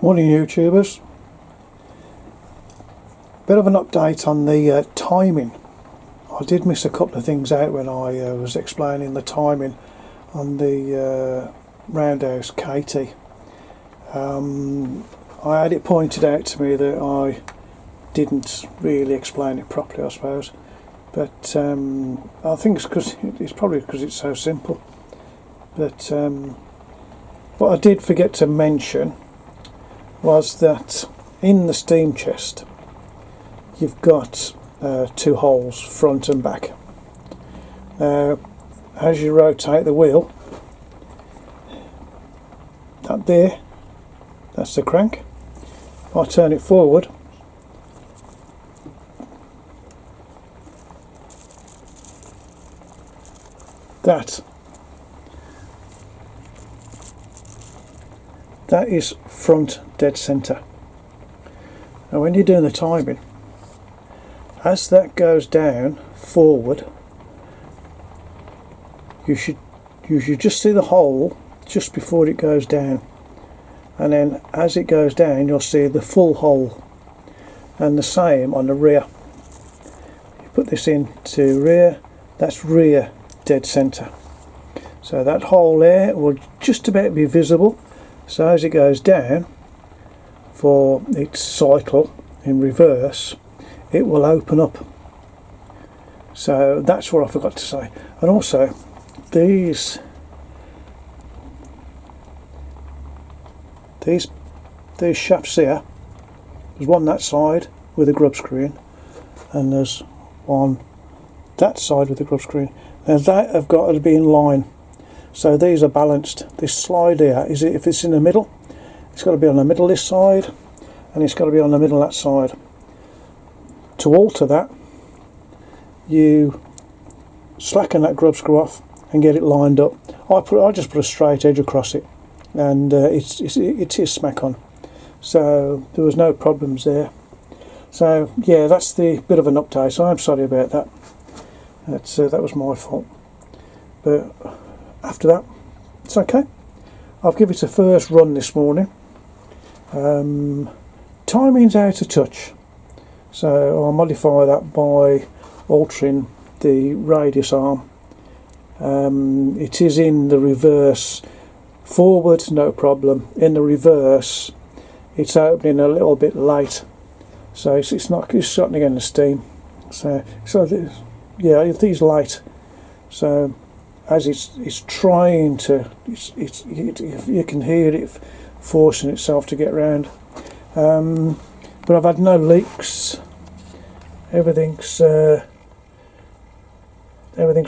Morning YouTubers. Bit of an update on the timing. I did miss a couple of things out when I was explaining the timing on the Roundhouse Katie. I had it pointed out to me that I didn't really explain it properly, I suppose, but I think it's probably because it's so simple. But what I did forget to mention was that in the steam chest you've got two holes, front and back. As you rotate the wheel, that there, that's the crank. If I turn it forward, that is front dead centre. Now when you're doing the timing, as that goes down forward, you should just see the hole just before it goes down, and then as it goes down you'll see the full hole, and the same on the rear. You put this into rear, that's rear dead centre, so that hole there will just about be visible. So as it goes down for its cycle in reverse, it will open up. So that's what I forgot to say. And also these shafts here, there's one that side with a grub screw in, and there's one that side with a grub screw in. Now that have got to be in line. So these are balanced. This slide here, if it's in the middle, it's got to be on the middle this side, and it's got to be on the middle that side. To alter that, you slacken that grub screw off and get it lined up. I just put a straight edge across it, and it is smack on. So there was no problems there. So yeah, that's the bit of an update. So I'm sorry about that. That was my fault. But after that, it's okay. I'll give it a first run this morning. Timing's out of touch, so I'll modify that by altering the radius arm. It is in the reverse. Forward, no problem. In the reverse, it's opening a little bit late, so it's shutting again the steam. So yeah, it is late. So as it's trying to, you can hear it forcing itself to get round. But I've had no leaks. Everything's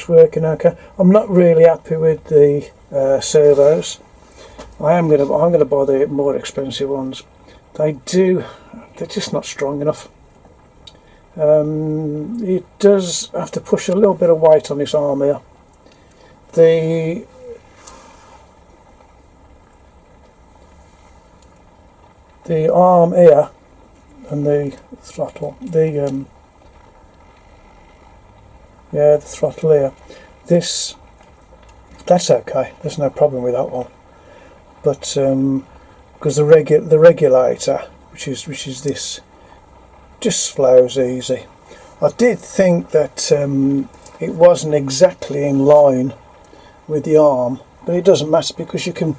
working okay. I'm not really happy with the servos. I'm gonna buy the more expensive ones. They're just not strong enough. It does have to push a little bit of weight on this arm here. The arm here and the throttle, the throttle here, that's okay, there's no problem with that one. But because the regulator, which is this, just flows easy. I did think that it wasn't exactly in line with the arm, but it doesn't matter because you can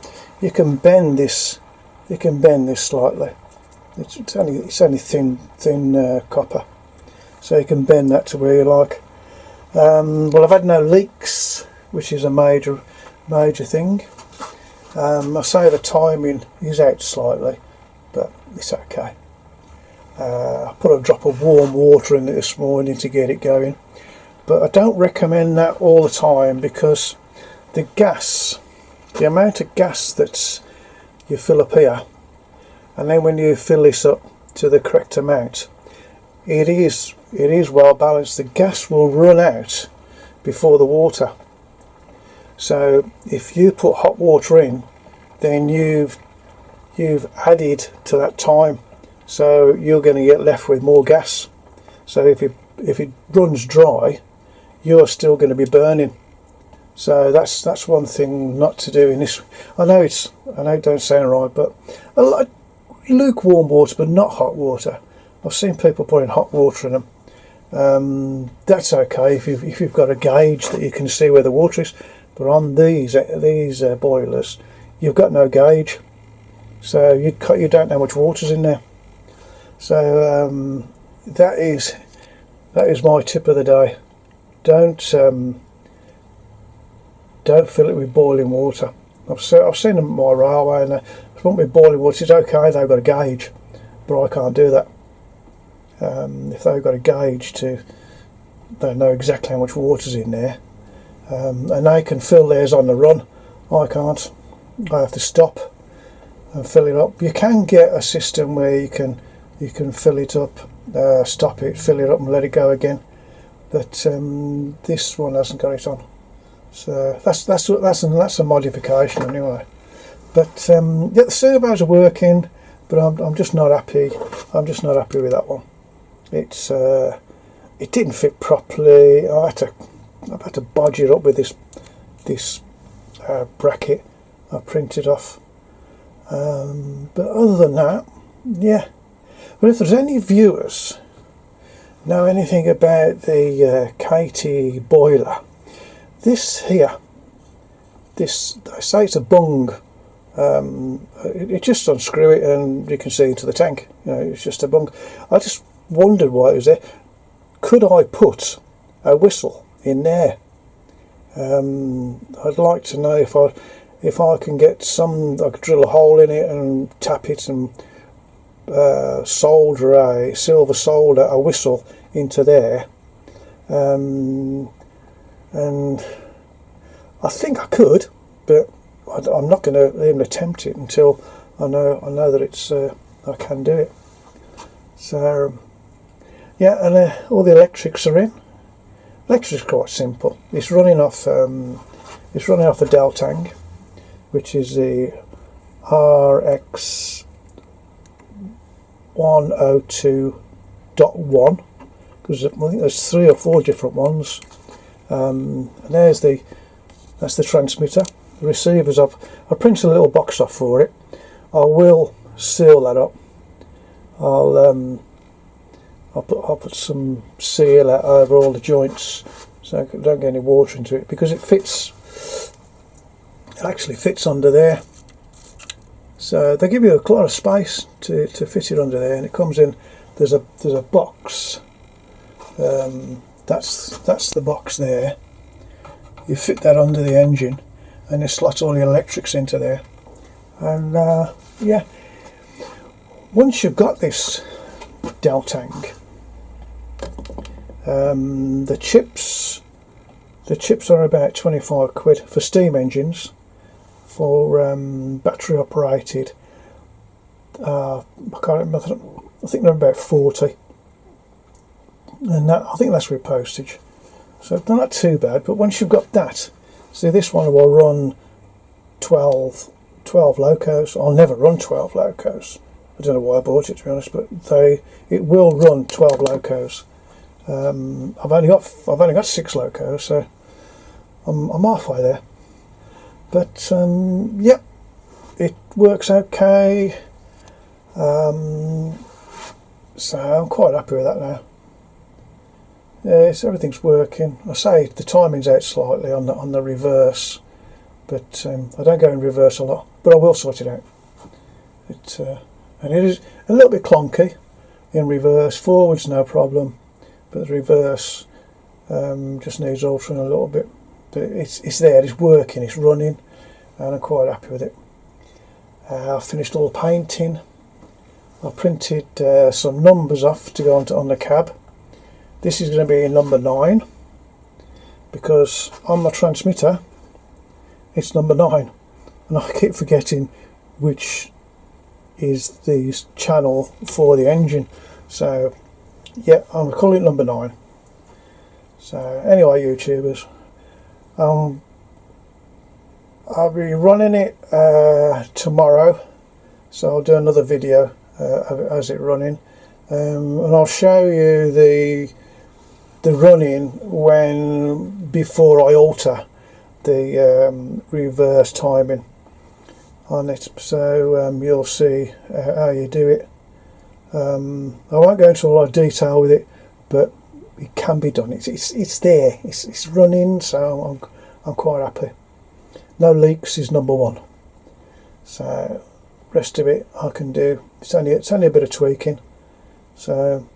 bend this. You can bend this slightly. It's only thin copper, so you can bend that to where you like. Well, I've had no leaks, which is a major thing. I say the timing is out slightly, but it's okay. I put a drop of warm water in it this morning to get it going, but I don't recommend that all the time because the amount of gas that you fill up here, and then when you fill this up to the correct amount, it is well balanced. The gas will run out before the water. So if you put hot water in, then you've added to that time, so you're going to get left with more gas. So if it runs dry, you're still going to be burning. So that's one thing not to do in this. I know it don't sound right, but lukewarm water, but not hot water. I've seen people putting hot water in them. That's okay if you've got a gauge that you can see where the water is. But on these boilers, you've got no gauge, so you don't know how much water's in there. So that is my tip of the day. Don't fill it with boiling water. I've seen them at my railway, and if they want with boiling water, it's okay. They've got a gauge, but I can't do that. If they've got a gauge, they know exactly how much water's in there, and they can fill theirs on the run. I can't. I have to stop and fill it up. You can get a system where you can fill it up, stop it, fill it up, and let it go again. But this one hasn't got it on. So that's a modification anyway. But yeah, the servos are working, but I'm just not happy. I'm just not happy with that one. It didn't fit properly. I've had to bodge it up with this bracket I printed off. But other than that, yeah. But if there's any viewers know anything about the Katie boiler, this here, they say it's a bung. You just unscrew it and you can see into the tank. You know, it's just a bung. I just wondered why it was there. Could I put a whistle in there? I'd like to know if I can get some. I could drill a hole in it and tap it and solder a whistle into there. And I think I could, but I'm not going to even attempt it until I know that it's I can do it. So yeah, and all the electrics are in. Electric's quite simple. It's running off the Deltang, which is the RX 102.1, because I think there's 3 or 4 different ones. And that's the transmitter. The receivers, I printed a little box off for it. I will seal that up. I'll put some seal out over all the joints so I don't get any water into it, because it actually fits under there. So they give you a lot of space to fit it under there, and it comes in. There's a box. That's the box there. You fit that under the engine, and it slots all the electrics into there. And yeah, once you've got this Deltang, the chips are about 25 quid for steam engines. For battery operated, I can't remember. I think they're about 40, and I think that's with postage. So they're not too bad. But once you've got that, see, this one will run 12 locos. I'll never run 12 locos. I don't know why I bought it, to be honest, but it will run 12 locos. I've only got 6 locos, so I'm halfway there. But yeah, it works okay. So I'm quite happy with that now. Yes, everything's working. I say the timing's out slightly on the reverse, but I don't go in reverse a lot. But I will sort it out. And it is a little bit clunky in reverse. Forwards no problem, but the reverse just needs altering a little bit. But it's there, it's working, it's running, and I'm quite happy with it. I finished all the painting. I printed some numbers off to go on the cab. This is going to be in number 9, because on my transmitter it's number 9, and I keep forgetting which is the channel for the engine. So yeah, I'm calling it number 9. So anyway, YouTubers, I'll be running it tomorrow, so I'll do another video as it running, and I'll show you the running before I alter the reverse timing. on it, so you'll see how you do it. I won't go into a lot of detail with it, but it can be done. It's there. It's running, so I'm quite happy. No leaks is number one. So rest of it I can do. It's only a bit of tweaking. So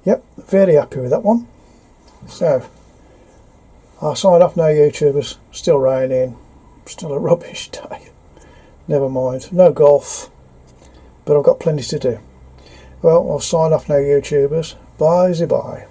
yep, very happy with that one. So I'll sign off now, YouTubers. Still raining. Still a rubbish day. Never mind. No golf, but I've got plenty to do. Well, I'll sign off now, YouTubers. Bye-bye.